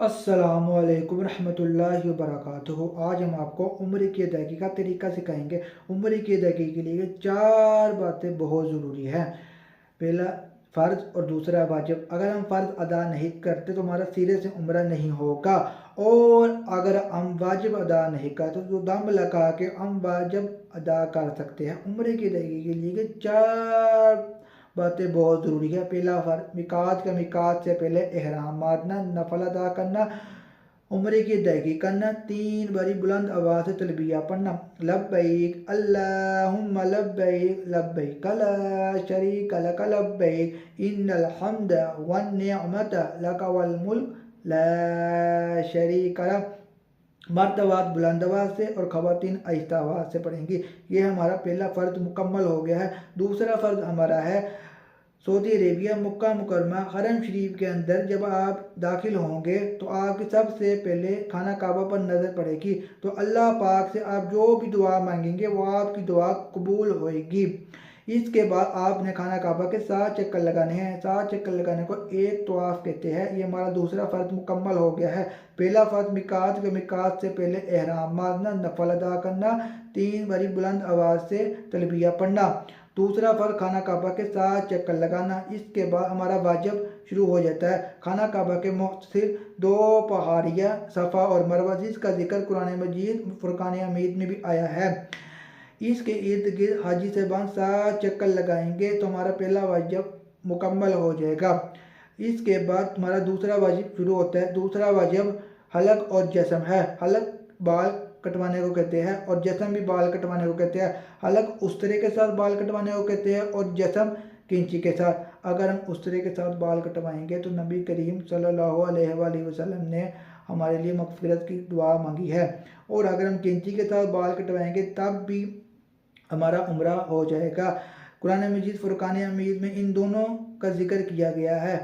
अस्सलामुअलैकुम रहमतुल्लाहि व बरकातुहू। आज हम आपको उम्र की अदायगी का तरीका सिखाएंगे। उम्र की अदायगी के लिए चार बातें बहुत ज़रूरी हैं। पहला फ़र्ज़ और दूसरा वाजिब। अगर हम फ़र्ज़ अदा नहीं करते तो हमारा सिरे से उम्रा नहीं होगा। और अगर हम वाजिब अदा नहीं करते तो दम लगा के हम वाजिब अदा कर सकते हैं। उम्र की अदायगी के लिए चार बातें बहुत ज़रूरी है। पहला फ़र्ज़ मिकात से पहले एहराम बांधना, नफल अदा करना, उम्रे की अदायगी करना, 3 बारी बुलंद आवाज़ से तलबिया पढ़ना, लब्बैक अल्लाहुम्मा लब्बैक लब्बैक ला शरीक लक लब्बैक इन्नल हम्द वन निअमत लक वल मुल्क ला शरीक लक। मर्द आवाज़ बुलंद आवाज़ से और ख़वातीन आहिस्ता आवाज़ से पढ़ेंगी। ये हमारा पहला फ़र्ज़ मुकम्मल हो गया है। दूसरा फ़र्ज़ हमारा है सऊदी अरेबिया मक्का मुकरमा हरम शरीफ के अंदर जब आप दाखिल होंगे तो आपकी सबसे पहले खाना काबा पर नज़र पड़ेगी। तो अल्लाह पाक से आप जो भी दुआ मांगेंगे वो आपकी दुआ कबूल होएगी। इसके बाद आपने खाना काबा के 7 चक्कर लगाने हैं। 7 चक्कर लगाने को एक तवाफ़ कहते हैं। ये हमारा दूसरा फ़र्ज़ मुकम्मल हो गया है। पहला फ़र्ज़ मिकात से पहले एहराम बांधना, नफल अदा करना, 3 बारी बुलंद आवाज़ से तलबिया पढ़ना। दूसरा फ़र्ज़ खाना काबा के 7 चक्कर लगाना। इसके बाद हमारा वाजिब शुरू हो जाता है। खाना काबा के मुख्तलिफ 2 पहाड़ियाँ सफ़ा और मरवा जिसका जिक्र कुरान मजीद फुरकान हमीद में भी आया है। इसके इर्द गिर्द हाजी साहबान 7 चक्कर लगाएंगे तो हमारा पहला वाजिब मुकम्मल हो जाएगा। इसके बाद हमारा दूसरा वाजिब शुरू होता है। दूसरा वाजिब हलक और जस्म है। हलक बाल कटवाने को कहते हैं और जस्म भी बाल कटवाने को कहते हैं। हलक उस्तरे के साथ बाल कटवाने को कहते हैं और जस्म कैंची के साथ। अगर हम उस्तरे के साथ बाल कटवाएंगे तो नबी करीम सल्लल्लाहु अलैहि वसल्लम ने हमारे लिए मग़फ़िरत की दुआ मांगी है। और अगर हम कैंची के साथ बाल कटवाएंगे तब भी हमारा उम्रा हो जाएगा। कुरान मजीद फुरकान हमीद में इन दोनों का जिक्र किया गया है।